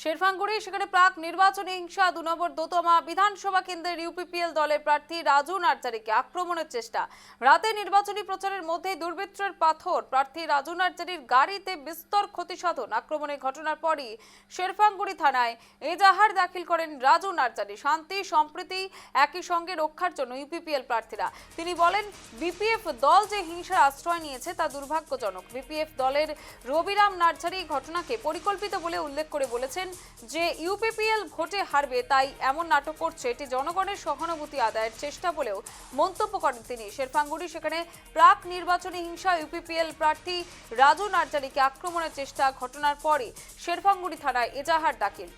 শেরফাঙ্গুড়ি সেখানে প্রাক নির্বাচনী হিংসা ২ নম্বর দোতমা বিধানসভা কেন্দ্রের ইউপিপিএল দলের প্রার্থী রাজু নার্জারিকে আক্রমণের চেষ্টা। রাতে নির্বাচনী প্রচারের মধ্যেই দুর্বৃত্তের পাথর প্রার্থী রাজু নার্জারির গাড়িতে বিস্তর ক্ষতিসাধন। আক্রমণের ঘটনার পরই শেরফাঙ্গুড়ি থানায় এজাহার দাখিল করেন রাজু নার্জারি। শান্তি সম্প্রীতি একই সঙ্গে রক্ষার জন্য ইউপিপিএল প্রার্থীরা। তিনি বলেন, বিপিএফ দল যে হিংসার আশ্রয় নিয়েছে তা দুর্ভাগ্যজনক। বিপিএফ দলের রবিরাম নার্জারি ঘটনাকে পরিকল্পিত বলে উল্লেখ করে বলেছেন যে ইউপিপিএল ভোটে হারবে তাই এমন নাটক করছে, এটি জনগণের সহানুভূতি আদায়ের চেষ্টা বলেও মন্তব্য করেন তিনি। শেরফাঙ্গুড়ি সেখানে প্রাক নির্বাচনী হিংসা ইউপিপিএল প্রার্থী রাজু নার্জারিকে আক্রমণের চেষ্টা ঘটনার পরই শেরফাঙ্গুড়ি থানায় এজাহার দাখিল।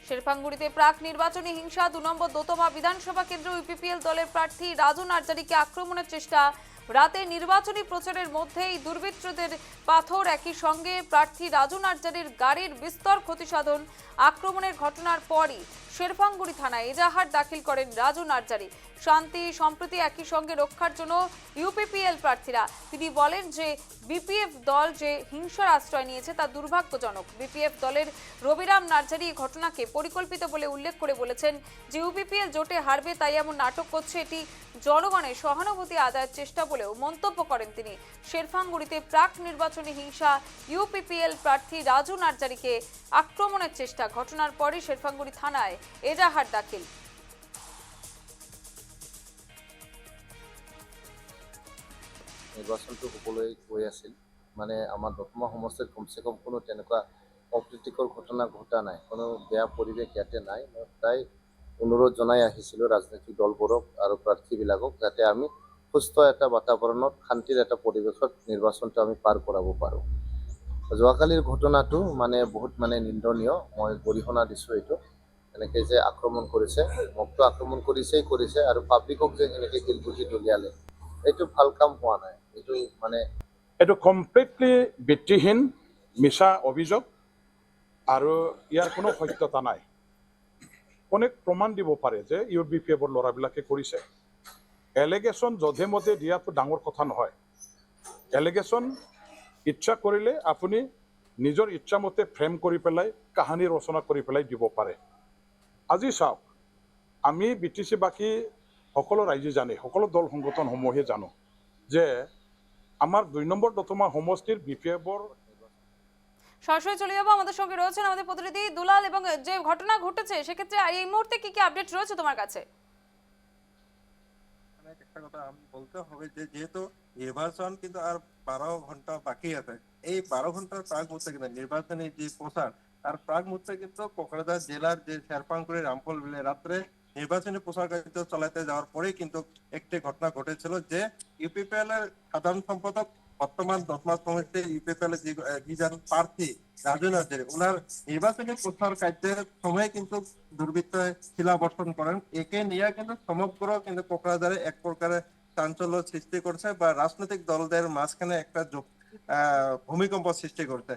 শেরফাঙ্গুড়িতে প্রাক নির্বাচনী হিংসা ২ নম্বর দোতমা বিধানসভা কেন্দ্র ইউপিপিএল দলের প্রার্থী রাজু নার্জারিকে আক্রমণের চেষ্টা। রাতে নির্বাচনী প্রচারের মধ্যেই দুর্বৃত্তদের পাথর একই সঙ্গে প্রার্থী রাজু নার্জারির গাড়ির বিস্তর ক্ষতিসাধন। আক্রমণের ঘটনার পরই শেরফাঙ্গুড়ি থানায় এজাহার দাখিল করেন রাজু নার্জারি। শান্তি সম্প্রীতি একই সঙ্গে রক্ষার জন্য ইউপিপিএল প্রার্থীরা। তিনি বলেন যে বিপিএফ দল যে হিংসার আশ্রয় নিয়েছে তা দুর্ভাগ্যজনক। বিপিএফ দলের রবিরাম নার্জারি এই ঘটনাকে পরিকল্পিত বলে উল্লেখ করে বলেছেন যে ইউপিপিএল জোটে হারবে তাই এমন নাটক করছে, এটি জনগণের সহানুভূতি আদায়ের চেষ্টা বলেও মন্তব্য করেন তিনি। শেরফাঙ্গুড়িতে প্রাক নির্বাচনী হিংসা ইউপিপিএল প্রার্থী রাজু নার্জারিকে আক্রমণের চেষ্টা ঘটনার পরই শেরফাঙ্গুড়ি থানায় এজাহার দাখিল। নিৰ্বাচনটো হ'বলৈ গৈ আছিল, মানে আমাৰ দতমা সমষ্টিত কমচে কম কোনো তেনেকুৱা অপ্ৰীতিকৰ ঘটনা ঘটা নাই, কোনো বেয়া পৰিৱেশ ইয়াতে নাই। মই প্ৰায় অনুৰোধ জনাই আহিছিলোঁ ৰাজনৈতিক দলবোৰক আৰু প্ৰাৰ্থীবিলাকক যাতে আমি সুস্থ এটা বাতাবৰণত শান্তিৰ এটা পৰিৱেশত নিৰ্বাচনটো আমি পাৰ কৰাব পাৰোঁ। যোৱাকালিৰ ঘটনাটো মানে বহুত নিন্দনীয়। মই গৰিহণা দিছোঁ এইটো। এনেকৈ যে আক্ৰমণ কৰিছে, মোকতো আক্ৰমণ কৰিছে আৰু পাব্লিকক যে এনেকৈ শিলগুটি দলিয়ালে, এইটো ভাল কাম হোৱা নাই। এইটো কমপ্লিটলি ভিত্তিহীন মিছা অভিযোগ আৰু ইয়াৰ কোনো সত্যতা নাই। অনেক প্ৰমাণ দিব পাৰে যে ইউপিপিএফৰ ল'ৰাবিলাকে কৰিছে। এলিগেশ্যন যধে মধে দিয়াটো ডাঙৰ কথা নহয়। এলিগেশ্যন ইচ্ছা কৰিলে আপুনি নিজৰ ইচ্ছামতে ফ্ৰেম কৰি পেলাই কাহিনী ৰচনা কৰি পেলাই দিব পাৰে। আজি চাওক, আমি বিটিচি বাকী সকলো রাইজে জানে, সকলো দল সংগঠনসমূহে জানো যে আমার ২ নম্বর দতমা সমষ্টির বিপিএফর। সরাসরি চলে যাবো, আমাদের সঙ্গে রয়েছেন আমাদের প্রতিনিধি দুলাল, এবং যে ঘটনা ঘটেছে সেক্ষেত্রে এই মুহূর্তে কি কি আপডেট রয়েছে তোমার কাছে? একটা কথা আমি বলতে হবে যে যেহেতু নির্বাচন কিন্তু আর 12 ঘন্টা বাকি আছে, এই 12 ঘন্টার প্রাক মুহূর্তে কিন্তু নির্বাচনী যে প্রচার তার প্রাক মুহূর্তে কিন্তু কোকরাঝাড় জেলার যে শেরফাঙ্গুড়ি রামফল বিলে রাত্রে নির্বাচনী প্রচার কার্য চালাতে যাওয়ার পরেই কিন্তু একটি ঘটনা ঘটেছিল যে ইউপিপিএল এর সাধারণ সম্পাদক বর্তমান দতমা সমষ্টির ইউপিপিএল এর যে প্রার্থী রাজু নার্জারি, ওনার নির্বাচনী প্রচার কার্যের সময় কিন্তু দুর্বৃত্ত শিলাবর্ষণ করেন। একে নিয়ে কিন্তু সমগ্র কিন্তু কোকরাঝাড়ে এক প্রকারের চাঞ্চল্য সৃষ্টি করছে বা রাজনৈতিক দলদের মাঝখানে একটা ভূমিকম্প সৃষ্টি করছে।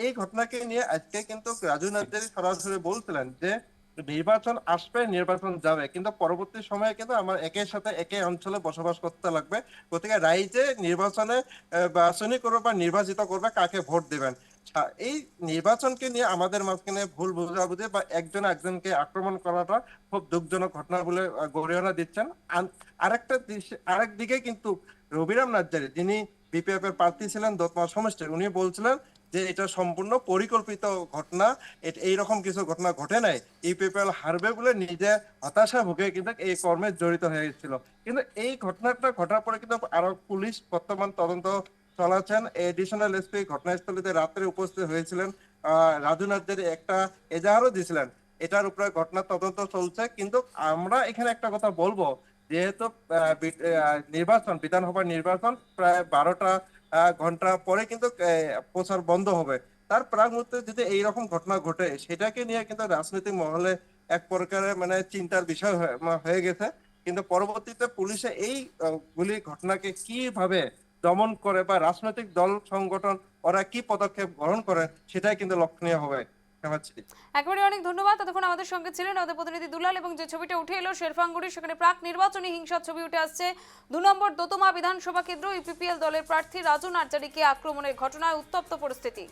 এই ঘটনাকে নিয়ে আজকে কিন্তু রাজু নার্জারি সরাসরি বলছিলেন যে নির্বাচন আসবে, নির্বাচন যাবে, কিন্তু পরবর্তী সময়ে কিন্তু আমার একের সাথে একে অঞ্চলে বসবাস করতে লাগবে। গতিকে রাইজে নির্বাচনে বাছনি করবে বা নির্বাচিত করবে কাকে ভোট দেবেন। এই নির্বাচনকে নিয়ে আমাদের মাঝখানে ভুল বোঝাবুঝি বা একজনকে আক্রমণ করাটা খুব দুঃখজনক ঘটনা বলে গরিহণা দিচ্ছেন। আরেক দিকে কিন্তু রবিরাম নার্জারি, যিনি বিপিএফ এর প্রার্থী ছিলেন দতমা সমষ্টির, উনি বলছিলেন যে এটা সম্পূর্ণ পরিকল্পিত ঘটনা, এইরকম কিছু ঘটনা ঘটে নাই। ইউপিপিএল হারবে বলে নিজে হতাশা ভুগে কিন্তু এই কর্মে জড়িত হয়ে গেছিল। কিন্তু এই ঘটনাটা ঘটার পরে কিন্তু আরো পুলিশ বর্তমান তদন্ত চলাচ্ছেন। এডিশনাল এসপি ঘটনাস্থলীতে রাত্রে উপস্থিত হয়েছিলেন। রাজু নার্জারি একটা এজাহারও দিয়েছিলেন। এটার উপরে ঘটনা তদন্ত চলছে। কিন্তু আমরা এখানে একটা কথা বলবো, যেহেতু নির্বাচন, বিধানসভার নির্বাচন প্রায় 12টা ঘন্টা পরে কিন্তু প্রচার বন্ধ হবে, তার প্রাক মুহূর্তে যদি এইরকম ঘটনা ঘটে সেটাকে নিয়ে কিন্তু রাজনৈতিক মহলে এক প্রকারের চিন্তার বিষয় হয়ে গেছে। কিন্তু পরবর্তীতে পুলিশে এই গুলি ঘটনাকে কিভাবে দমন করে বা রাজনৈতিক দল সংগঠন ওরা কি পদক্ষেপ গ্রহণ করে সেটাই কিন্তু লক্ষণীয় হবে। পাচ্ছি। একবারে অনেক ধন্যবাদ। ততক্ষণ আমাদের সঙ্গে ছিলেন আমাদের প্রতিনিধি দুলাল, এবং যে ছবিটা উঠে এলো শেরফাঙ্গুড়ি, সেখানে প্রাক নির্বাচনী হিংসার ছবি উঠে আসছে। 2 নম্বর দোতমা বিধানসভা কেন্দ্র ইউপিপিএল দলের প্রার্থী রাজু নার্জারিকে আক্রমণের ঘটনায় উত্তপ্ত পরিস্থিতি।